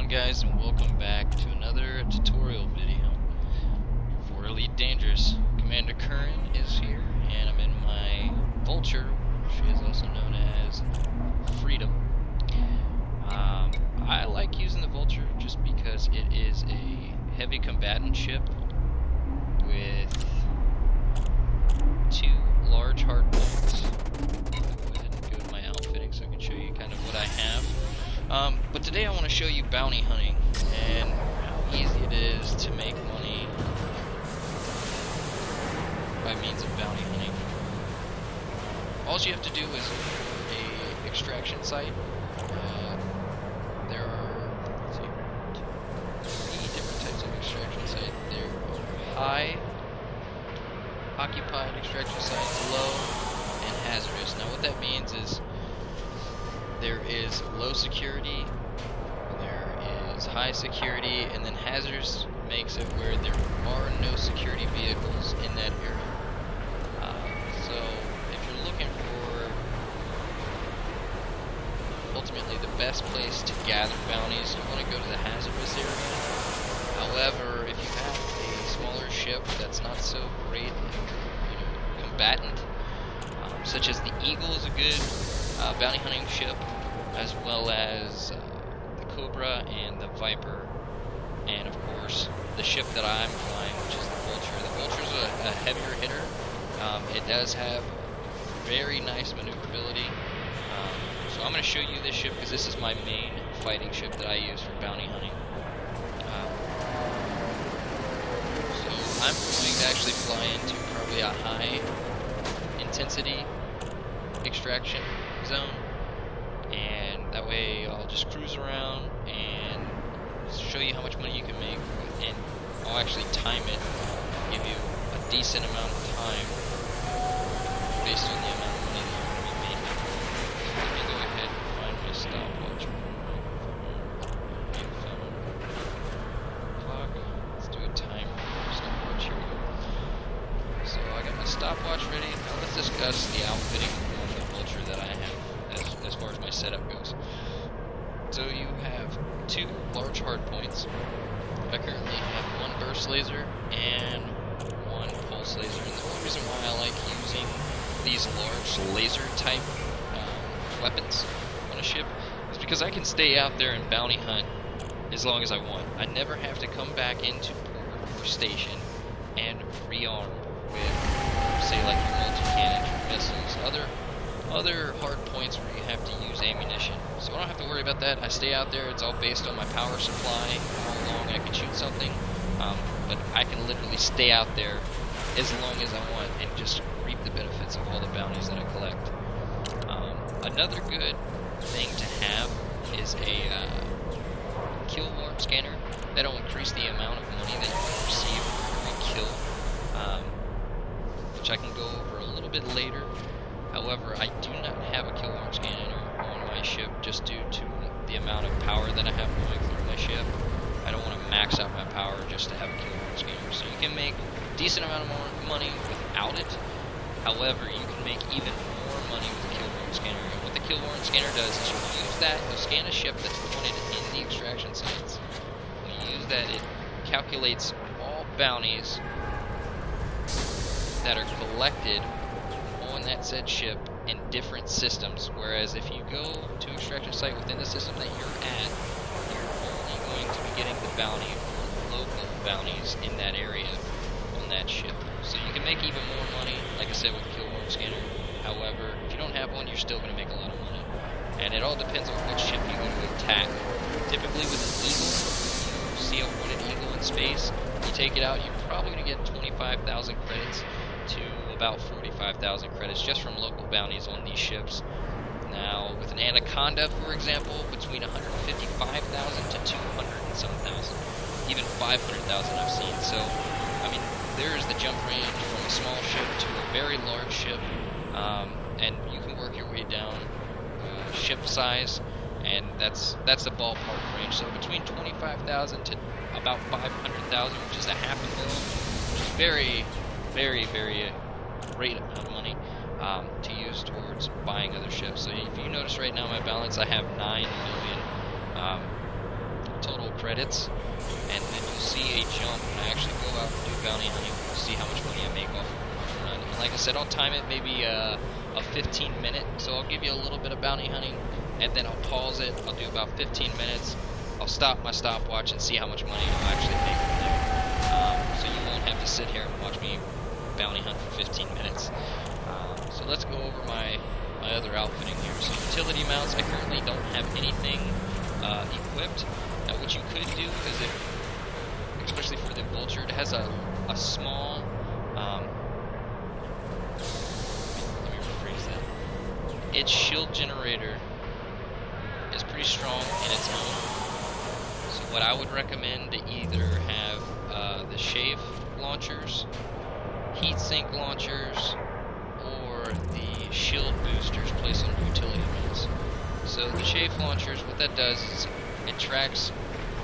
on, guys, and welcome back to another tutorial video for Elite Dangerous. Commander Curran is here, and I'm in my Vulture, which is also known as Freedom. I like using the Vulture just because it is a heavy combatant ship with 2 large hard points. Go ahead and go to my outfitting so I can show you kind of what I have. But today I want to show you bounty hunting and how easy it is to make money by means of bounty hunting. All you have to do is a extraction site. There are, let's see, 3 different types of extraction sites. There are high occupied extraction sites, low, and hazardous. Now what that means is there is low security, there is high security, and then hazardous makes it where there are no security vehicles in that area. So if you're looking for ultimately the best place to gather bounties, you want to go to the hazardous area. However, if you have a smaller ship that's not so great, combatant, such as the Eagle is a good bounty hunting ship, as well as the Cobra and the Viper, and of course the ship that I'm flying, which is the Vulture. The Vulture's a heavier hitter. It does have very nice maneuverability. So I'm going to show you this ship because this is my main fighting ship that I use for bounty hunting. So I'm going to actually fly into probably a high intensity extraction zone, and that way I'll just cruise around and show you how much money you can make, and I'll actually time it, give you a decent amount of time based on the amount of money that you're going to be making. Let me go ahead and find my stopwatch. Clock. Let's do a timer. Stopwatch, here we go. So I got my stopwatch ready. Now let's discuss the outfitting of the Vulture that I have as far as my setup goes. So you have 2 large hard points. I currently have 1 burst laser and 1 pulse laser. And the only reason why I like using these large laser type weapons on a ship is because I can stay out there and bounty hunt as long as I want. I never have to come back into port or station and rearm with, say, like your multi-cannons, your missiles, other hard points where you have to use ammunition. So I don't have to worry about that. I stay out there. It's all based on my power supply, how long I can shoot something. But I can literally stay out there as long as I want and just reap the benefits of all the bounties that I collect. Another good thing to have is a kill warrant scanner. That'll increase the amount of money that you can receive for every kill, which I can go over a little bit later. However, I do not have a kill warrant scanner on my ship just due to the amount of power that I have going through my ship. I don't want to max out my power just to have a kill warrant scanner. So you can make a decent amount of more money without it. However, you can make even more money with the kill warrant scanner. And what the kill warrant scanner does is you'll use that, you'll scan a ship that's pointed in the extraction sites. When you use that, it calculates all bounties that are collected on that said ship in different systems, whereas if you go to extraction site within the system that you're at, you're only going to be getting the bounty for local bounties in that area on that ship. So you can make even more money, like I said, with the kill warrant scanner. However, if you don't have one, you're still going to make a lot of money. And it all depends on which ship you go to attack. Typically with an Eagle, you see a wanted Eagle in space, you take it out, you're probably going to get 25,000 credits to about 45,000 credits just from local bounties on these ships. Now, with an Anaconda, for example, between 155,000 to 200 and some thousand, even 500,000 I've seen. So, I mean, there is the jump range from a small ship to a very large ship, and you can work your way down ship size, and that's the ballpark range. So between 25,000 to about 500,000, which is a $500,000, which is very, very, very great amount of money to use towards buying other ships. So if you notice right now my balance, I have 9 million total credits, and then you'll see a jump when I actually go out and do bounty hunting. You'll see how much money I make off of one run. And like I said, I'll time it maybe a 15-minute, so I'll give you a little bit of bounty hunting, and then I'll pause it. I'll do about 15 minutes. I'll stop my stopwatch and see how much money I'll actually make from there. So you won't have to sit here and watch me bounty hunt for 15 minutes. So let's go over my other outfitting here. So utility mounts, I currently don't have anything equipped. Now what you could do is, especially for the Vulture, it has a small, let me rephrase that. Its shield generator is pretty strong in its own. So what I would recommend to either have the chaff launchers, heatsink launchers, or the shield boosters placed on utility mounts. So the chaff launchers, what that does is it tracks,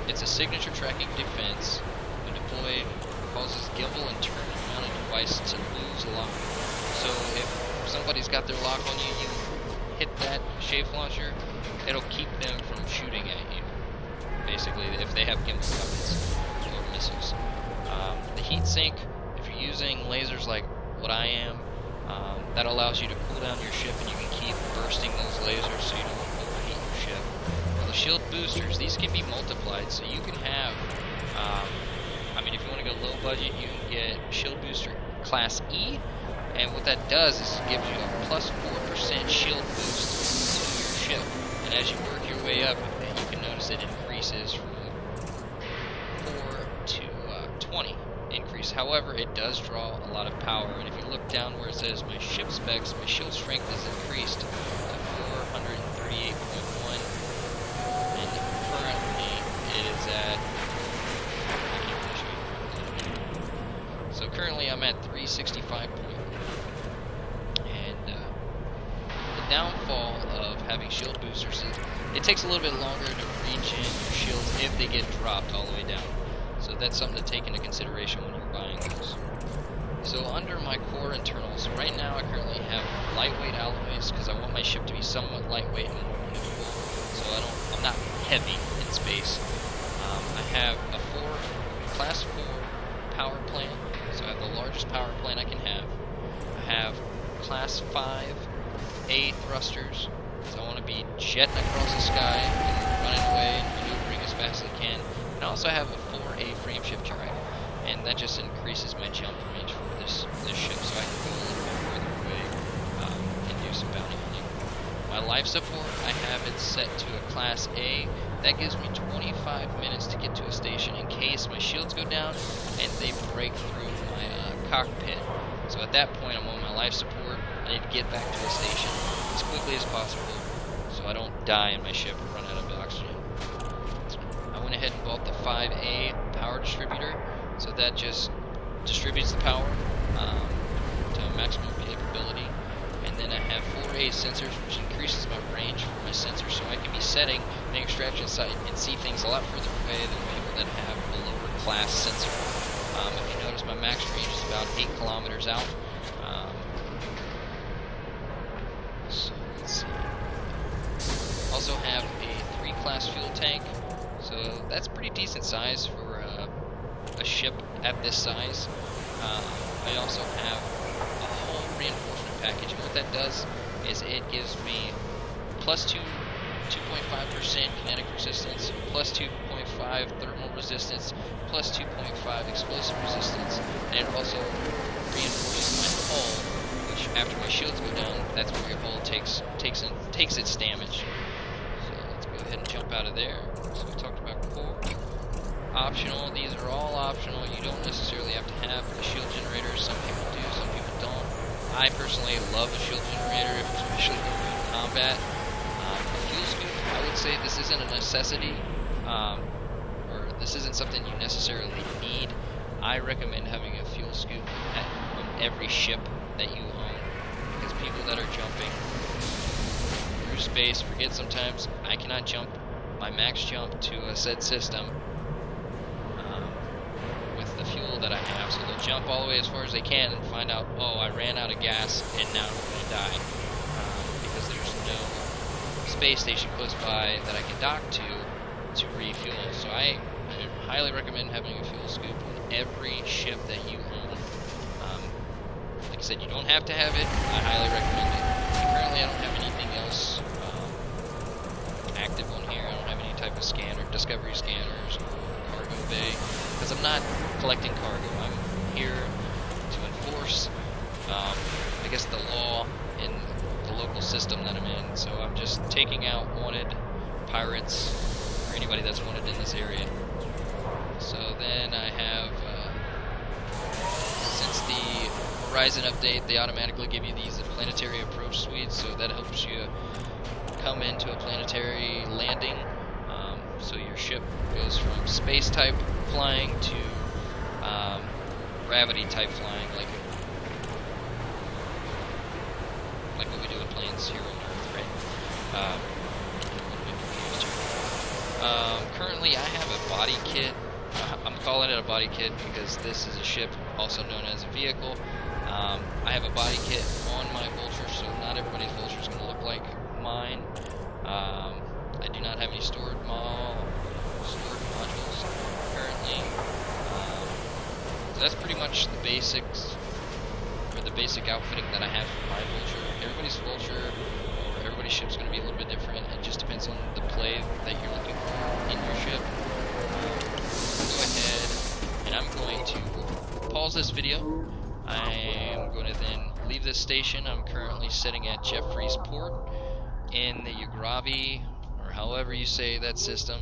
it's a signature tracking defense. When deployed, causes gimbal and turn mounted device to lose lock. So if somebody's got their lock on you, you hit that chaff launcher, it'll keep them from shooting at you. Basically, if they have gimbal weapons or missiles. The heatsink, if you're using lasers like what I am, that allows you to cool down your ship, and you can keep bursting those lasers so you don't overheat your ship. Now, the shield boosters, these can be multiplied, so you can have, I mean, if you want to go low budget, you can get shield booster class E, and what that does is it gives you a plus 4% shield boost to your ship, and as you work your way up, you can notice it increases from 4 to 20 increase. However, it does draw a lot of power, and if you look down where it says my ship specs, my shield strength is increased to 438.1, and currently it is at, so currently I'm at 365. And the downfall of having shield boosters is it takes a little bit longer to reach in your shields if they get dropped all the way down. So that's something to take into consideration when you're buying those. So under my core internals, right now I currently have lightweight alloys because I want my ship to be somewhat lightweight and more maneuverable. So I'm not heavy in space. I have a class 4 power plant, so I have the largest power plant I can have. I have class 5A thrusters, so I want to be jetting across the sky and running away and maneuvering as fast as I can. And I also have a 4A frameshift turret, and that just increases my jump range for this ship, so I can go a little bit further away and do some bounty hunting. My life support, I have it set to a class A. That gives me 25 minutes to get to a station in case my shields go down and they break through my cockpit. So at that point, I'm on my life support. I need to get back to a station as quickly as possible so I don't die in my ship or run out of oxygen. I went ahead and bought the 5A power distributor, so that just distributes the power to maximum capability. And then I have 4A sensors, which increases my range for my sensors, so I can be setting an extraction site and see things a lot further away than people that have a lower class sensor. If you notice, my max range is about 8 kilometers out. So let's see. Also have a 3 class fuel tank, so that's pretty decent size for a ship at this size. I also have a whole reinforcement package, and what that does is it gives me plus 2.5% kinetic resistance, plus 2.5 thermal resistance, plus 2.5 explosive resistance, and it also reinforces my hull, which after my shields go down, that's where your hull takes its damage. So let's go ahead and jump out of there. So we talked about core. Optional, these are all optional. You don't necessarily have to have the shield generator. Some people do, some people don't. I personally love a shield generator, especially in combat. A fuel scoop, I would say this isn't a necessity, or this isn't something you necessarily need. I recommend having a fuel scoop on every ship that you own, because people that are jumping through space forget sometimes I cannot jump my max jump to a said system with the fuel that I have, so they'll jump all the way as far as they can and find out, oh, I ran out of gas and now I'm going to die, because there's no space station close by that I can dock to fuel. So I highly recommend having a fuel scoop on every ship that you own. Like I said, you don't have to have it. I highly recommend it. Currently, I don't have anything else active on here. I don't have any type of scanner, discovery scanners, or cargo bay, because I'm not collecting cargo. I'm here to enforce, I guess, the law in the local system that I'm in. So I'm just taking out wanted pirates or anybody that's wanted in this area. So then I have, since the Horizon update, they automatically give you these planetary approach suites, so that helps you come into a planetary landing. So your ship goes from space type flying to gravity type flying, like what we do with planes here on Earth, right? Currently I have a body kit. I'm calling it a body kit because this is a ship also known as a vehicle. I have a body kit on my Vulture, so not everybody's Vulture is going to look like mine. I do not have any stored modules currently. So that's pretty much the basics, or the basic outfitting that I have for my Vulture. Everybody's Vulture, or everybody's ship's going to be a little bit different. It just depends on the play that you're looking for in your ship. Go ahead, and I'm going to pause this video. I'm going to then leave this station. I'm currently sitting at Jeffrey's Port in the Ugravi, or however you say that system.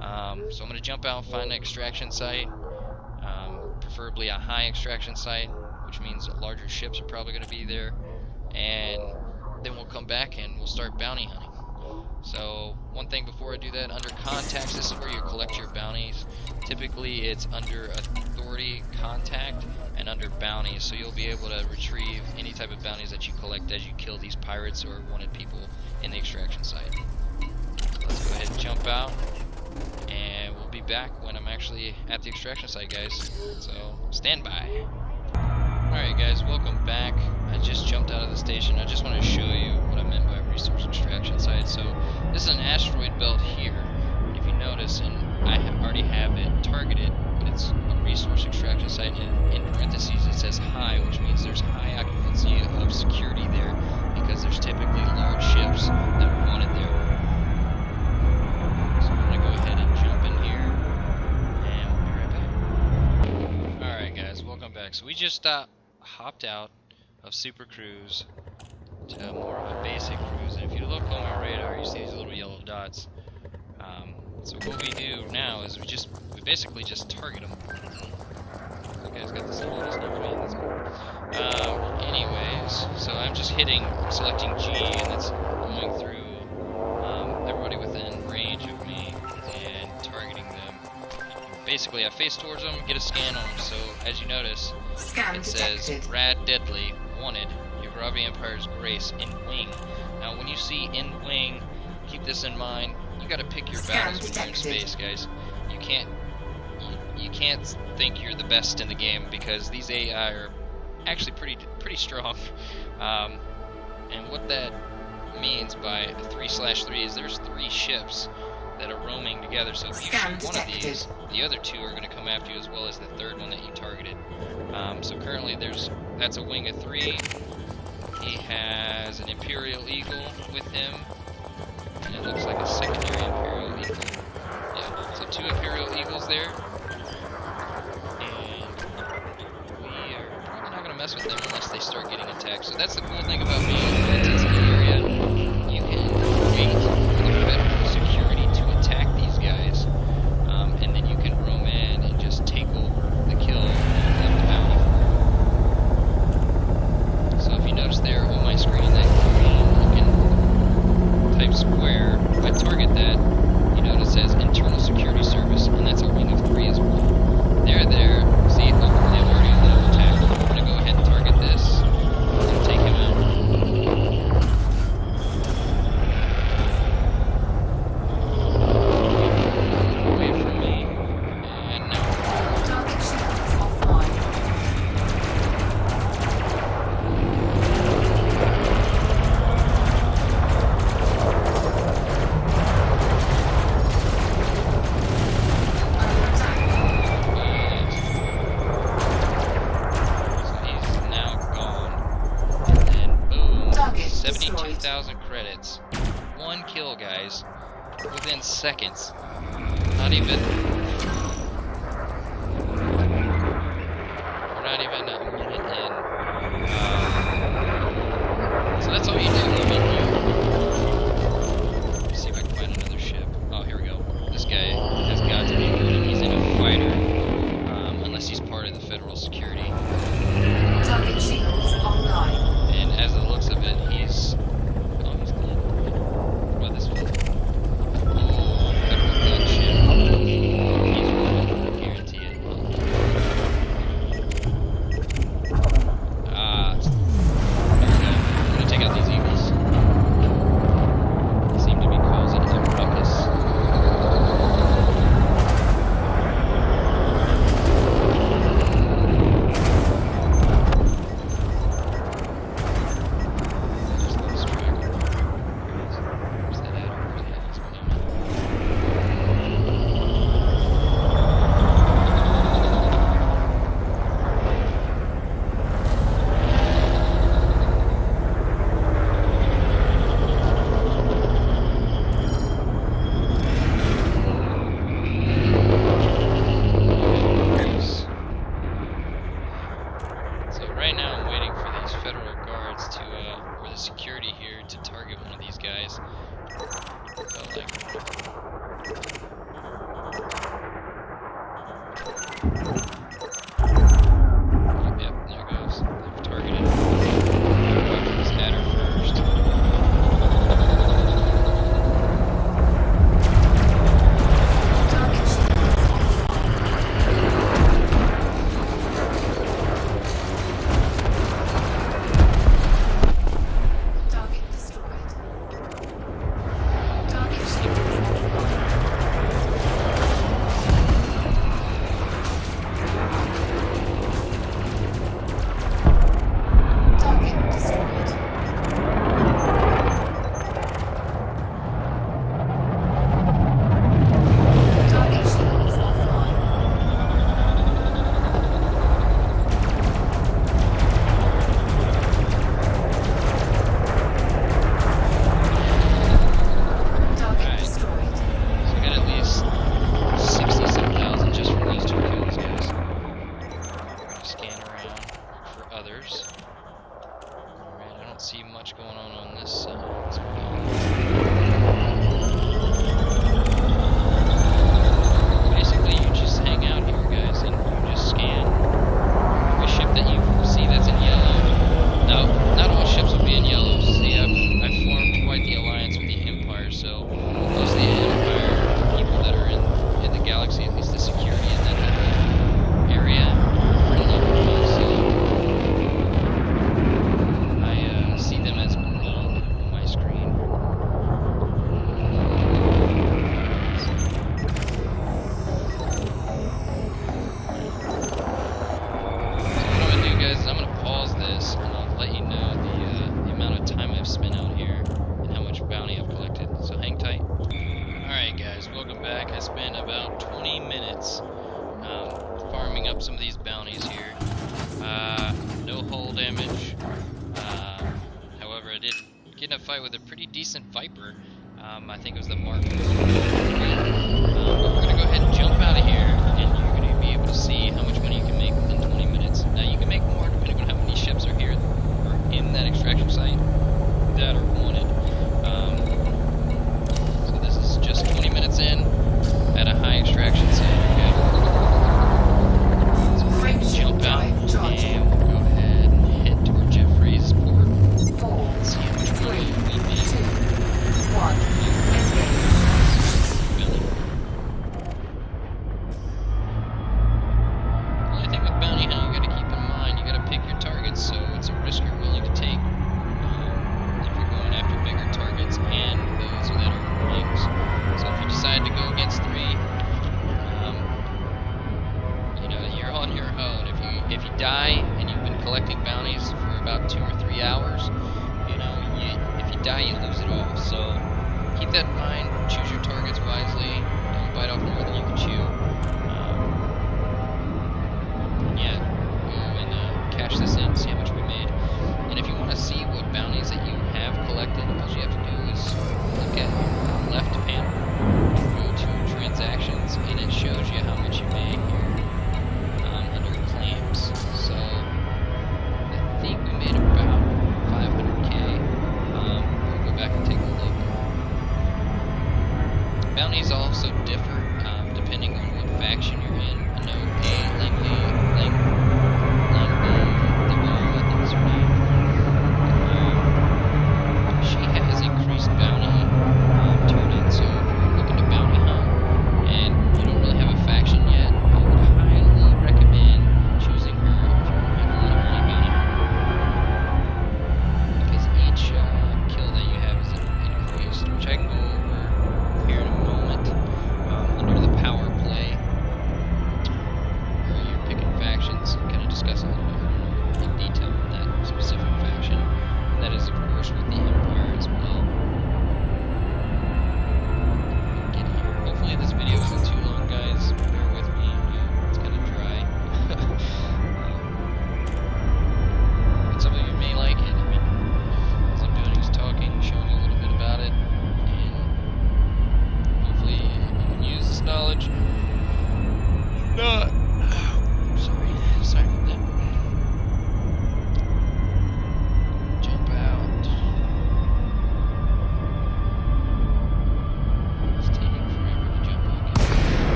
So I'm going to jump out and find an extraction site, preferably a high extraction site, which means that larger ships are probably going to be there, and then we'll come back and we'll start bounty hunting. So one thing before I do that, under contacts, this is where you collect your bounties. Typically it's under authority contact and under bounties, so you'll be able to retrieve any type of bounties that you collect as you kill these pirates or wanted people in the extraction site. Let's go ahead and jump out, and we'll be back when I'm actually at the extraction site, guys. So stand by. Alright guys, welcome back. I just jumped out of the station. I just want to show you what I meant by resource extraction site. So this is an asteroid belt here. If you notice, and I already have it targeted, but it's a resource extraction site, and in parentheses it says high, which means there's high occupancy of security there, because there's typically large ships that are wanted there. So I'm going to go ahead and jump in here, and we'll be right back. Alright guys, welcome back. So we just hopped out of Super Cruise to more of a basic cruise, and if you look on my radar, you see these little yellow dots. So what we do now is we basically just target them. You guys got this on, it's not me, that's cool. Anyways, so I'm just selecting G, and it's going through everybody within range of me and targeting them. Basically, I face towards them, get a scan on them. So as you notice, it says Rad Deadly Wanted, Ugravi Empire's Grace in Wing. Now, when you see in Wing, keep this in mind. You got to pick your battles when you're in space, guys. You can't think you're the best in the game, because these AI are actually pretty strong. And what that means by a 3/3 is there's 3 ships that are roaming together. So if you shoot one of these, the other 2 are going to come after you, as well as the third one that you targeted. So currently that's a wing of 3. He has an Imperial Eagle with him, and it looks like a secondary Imperial Eagle. Yeah, so 2 Imperial Eagles there. And we are probably not going to mess with them unless they start getting attacked. So that's the cool thing about being in the intensity area. You can wait for the federal security to attack these guys, and then you can roam in and just take over the kill and collect the bounty for it. So if you notice there on my screen, that green looking type square, if I target that, you notice it says Internal Security Service, and that's a wing of 3 as well. They're there. See, look, they've already attacked. I'm going to go ahead and target this and take him out. seconds. Not even. We're not even a minute in. So that's all you do. I mean, let's see if I can find another ship. Oh, here we go. This guy has got to be good. He's in a fighter, unless he's part of the federal security. Target shields online. And as the looks of it, he's. Oh, he's dead. What about this one? Oh, federal gunship. He's running. I guarantee it. Ah. There we go. I'm gonna take out these eagles. They seem to be causing a ruckus. Get in a fight with a pretty decent Viper. I think it was the Mark. But we're going to go ahead and jump out of here, and you're going to be able to see how much money you can make within 20 minutes. Now, you can make more depending on how many ships are here or in that extraction site that are wanted. So this is just 20 minutes in at a high extraction site. Okay. So we're going to jump out, and we'll go ahead and head toward Jeffrey's port. Let's see how much money we make. 2, 1, engage.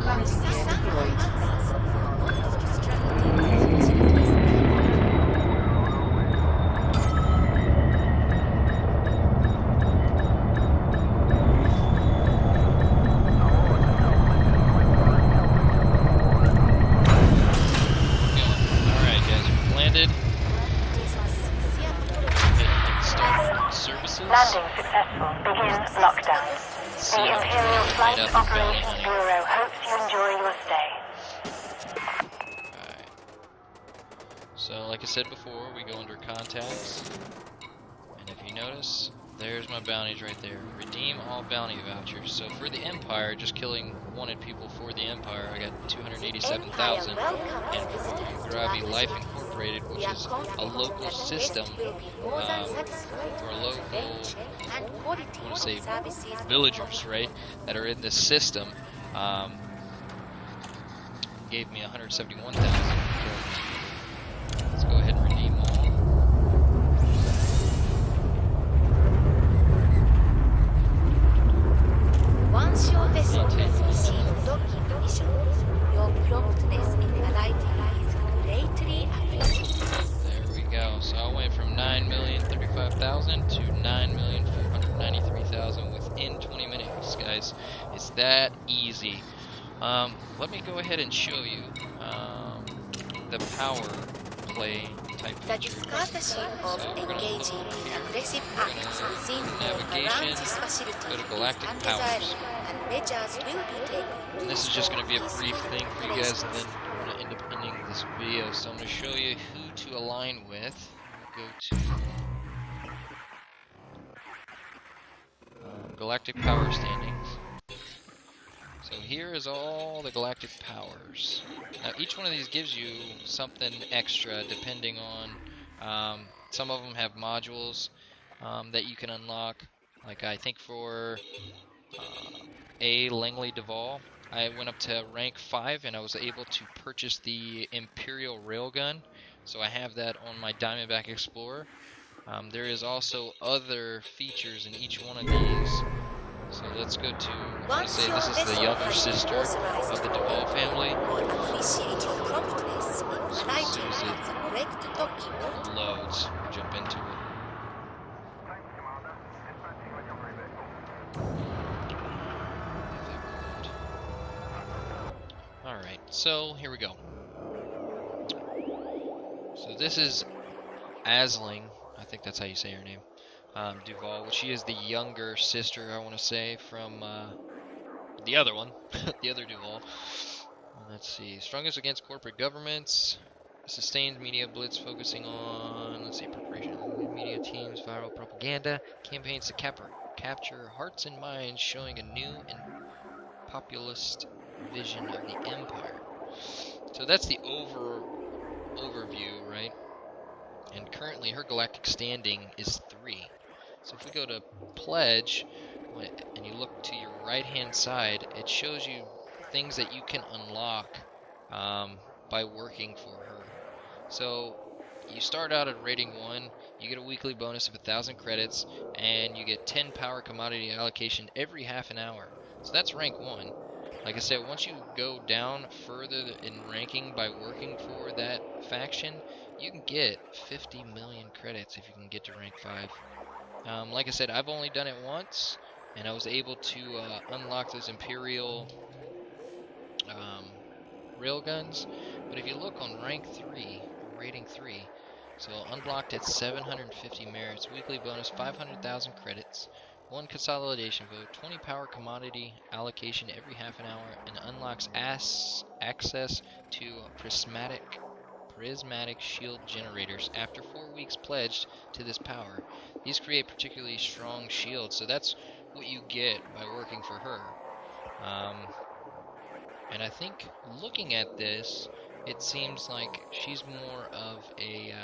Planting gear deployed. Alright guys, we've landed. And start services. Landing successful. Begin lockdown. See The how much Imperial we Flight made up in bounty Operations hunting. Bureau hopes you enjoy your stay. Alright. So, like I said before, we go under contacts. And if you notice, there's my bounties right there. Redeem all bounty vouchers. So for the Empire, just killing wanted people for the Empire, I got 287,000. And for Gravi Life Incorporated, which is a local system for local, I want to say, villagers, right, that are in this system, gave me 171,000. Let's go ahead and redeem all. Once your vessel has received docking permission, your promptness in alighting is greatly appreciated. There we go. So I went from 9,035,000 to 9,493,000 within 20 minutes, guys. It's that easy. Let me go ahead and show you the power play type The feature. discourtesy of So we're gonna engaging look in here. aggressive We're acts gonna within or navigation, around this facility go to is Galactic undesirable, powers. and measures will be taken to This is just going to be a restore brief peaceful thing for you guys, and then operations. we're going to end up ending this video. So I'm going to show you who to align with. We'll go to Galactic Power Standings. So here is all the Galactic Powers. Now each one of these gives you something extra depending on, some of them have modules that you can unlock. Like I think for A. Langley Duvall, I went up to rank 5 and I was able to purchase the Imperial Railgun. So I have that on my Diamondback Explorer. There is also other features in each one of these. So let's go to, I want to say this is the younger sister of the Duvall family. We appreciate your promptness in So as alighting soon as at the correct docking point. it loads, we'll jump into it. Alright, so here we go. So this is Asling, I think that's how you say her name, Duvall. She is the younger sister, I want to say, from the other one, the other Duvall. Let's see, strongest against corporate governments, sustained media blitz focusing on, let's see, preparation of media teams, viral propaganda, campaigns to capture hearts and minds, showing a new and populist vision of the Empire. So that's the overview, right? And currently her galactic standing is 3. So if we go to pledge and you look to your right hand side, it shows you things that you can unlock by working for her. So you start out at rating 1, you get a weekly bonus of 1,000 credits, and you get 10 power commodity allocation every half an hour. So that's rank 1. Like I said, once you go down further in ranking by working for that faction, you can get 50 million credits if you can get to rank 5. Like I said, I've only done it once, and I was able to unlock those Imperial railguns. But if you look on rank 3, or rating 3, so unblocked at 750 merits, weekly bonus 500,000 credits, 1 consolidation vote, 20 power commodity allocation every half an hour, and unlocks access to prismatic shield generators after 4 weeks pledged to this power. These create particularly strong shields, so that's what you get by working for her. And I think looking at this, it seems like she's more of a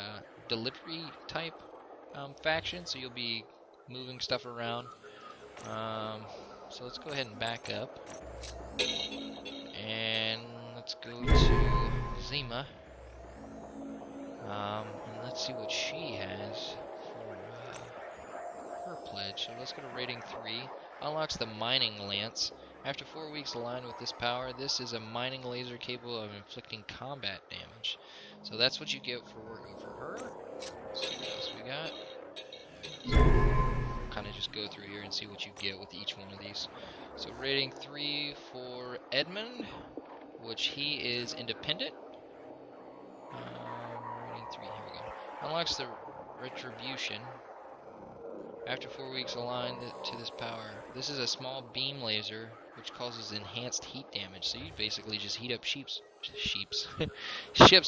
delivery type faction, so you'll be moving stuff around. So let's go ahead and back up. And let's go to Zima. And let's see what she has for her pledge. So let's go to rating 3. Unlocks the mining lance. After 4 weeks aligned with this power, this is a mining laser capable of inflicting combat damage. So that's what you get for working for her. Let's see what else we got. Kind of just go through here and see what you get with each one of these. So rating 3 for Edmund, which he is independent. Rating 3, here we go. Unlocks the retribution. After 4 weeks aligned to this power, this is a small beam laser which causes enhanced heat damage. So you basically just heat up ships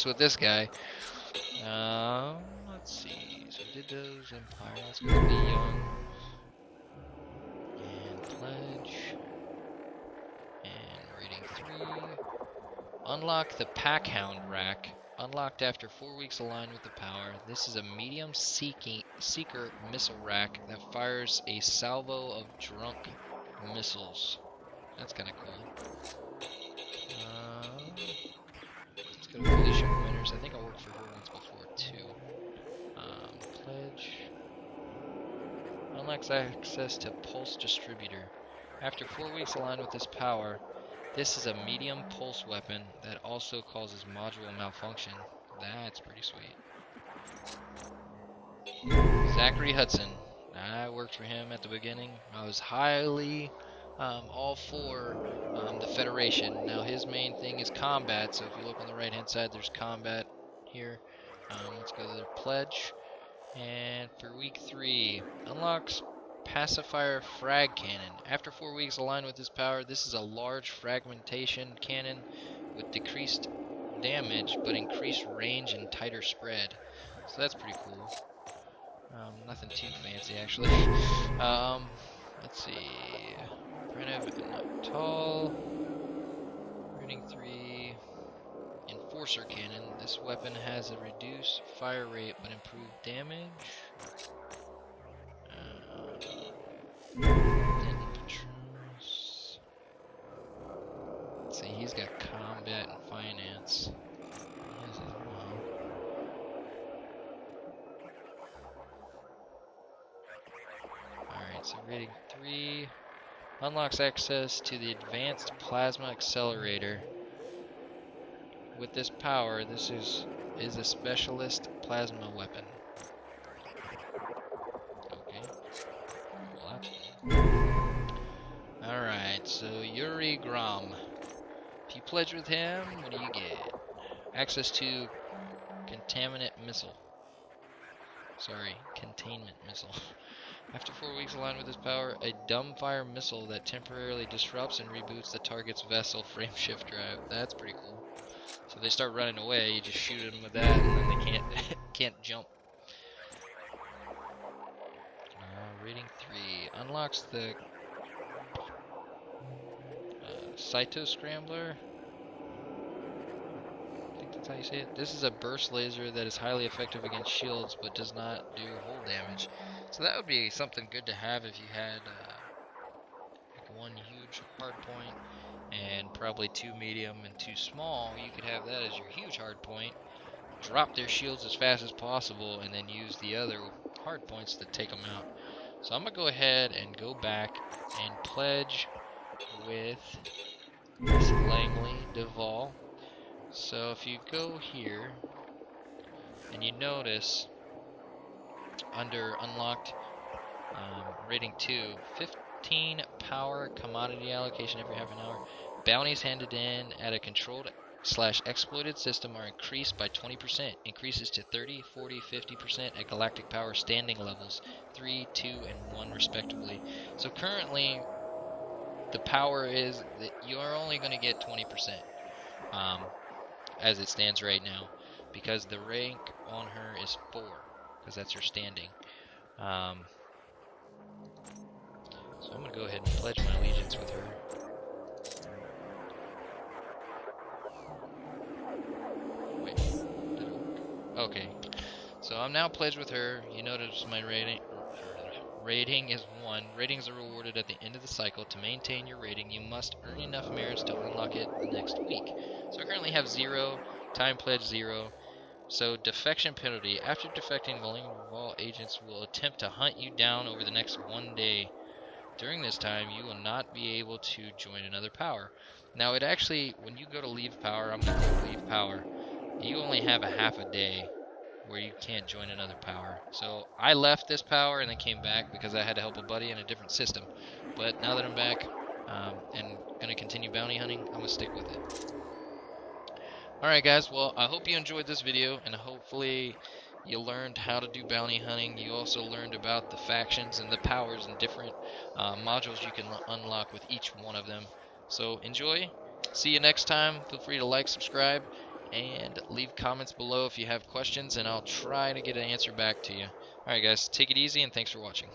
with this guy. Let's see. So we did those Empire. Let's go to Be Young and Pledge and rating 3. Unlock the Packhound rack. Unlocked after 4 weeks aligned with the power. This is a medium seeker missile rack that fires a salvo of drunk missiles. That's kind of cool. Let's go to Felicia Winners. I think I worked for her once before too. Pledge. Unlocks access to Pulse Distributor. After 4 weeks aligned with this power, this is a medium pulse weapon that also causes module malfunction. That's pretty sweet. Zachary Hudson. I worked for him at the beginning. I was highly all for the Federation. Now his main thing is combat, so if you look on the right hand side, there's combat here. Let's go to their pledge. And for week 3, unlocks Pacifier Frag Cannon. After 4 weeks aligned with this power, this is a large fragmentation cannon with decreased damage but increased range and tighter spread. So that's pretty cool. Nothing too fancy actually. Let's see. Primitive and not tall. Rating 3. Enforcer Cannon. This weapon has a reduced fire rate but improved damage. Let's see, he's got combat and finance. Alright, so rating 3 unlocks access to the advanced plasma accelerator. With this power, this is a specialist plasma weapon. Alright, so Yuri Grom. If you pledge with him, what do you get? Access to containment missile. Containment missile. After 4 weeks aligned with this power, a dumbfire missile that temporarily disrupts and reboots the target's vessel frameshift drive. That's pretty cool. So they start running away, you just shoot them with that, and then they can't jump. Rating 3 unlocks the Cyto Scrambler. I think that's how you say it. This is a burst laser that is highly effective against shields but does not do hull damage. So that would be something good to have if you had like one huge hard point and probably 2 medium and 2 small. You could have that as your huge hard point, drop their shields as fast as possible, and then use the other hard points to take them out. So I'm going to go ahead and go back and pledge with Miss Langley Duvall. So if you go here and you notice under unlocked rating 2, 15 power commodity allocation every half an hour. Bounties handed in at a controlled / exploited system are increased by 20%. Increases to 30, 40, 50% at Galactic power standing levels 3, 2, and 1 respectively. So currently the power is that you are only going to get 20% as it stands right now, because the rank on her is 4, because that's her standing. So I'm going to go ahead and pledge my allegiance with her. Wait, did it work? Okay, so I'm now pledged with her. You notice my rating is 1. Ratings are rewarded at the end of the cycle. To maintain your rating, you must earn enough merits to unlock it the next week. So I currently have 0, time pledge 0. So defection penalty. After defecting, the Revolve agents will attempt to hunt you down over the next 1 day. during this time, you will not be able to join another power. Now, it actually, when you go to leave power, I'm going to click leave power, you only have a half a day where you can't join another power. So I left this power and then came back because I had to help a buddy in a different system. But now that I'm back and going to continue bounty hunting, I'm going to stick with it. Alright guys, well, I hope you enjoyed this video, and hopefully you learned how to do bounty hunting. You also learned about the factions and the powers and different modules you can unlock with each one of them. So enjoy. See you next time. Feel free to like, subscribe, and leave comments below if you have questions, and I'll try to get an answer back to you. Alright guys, take it easy, and thanks for watching.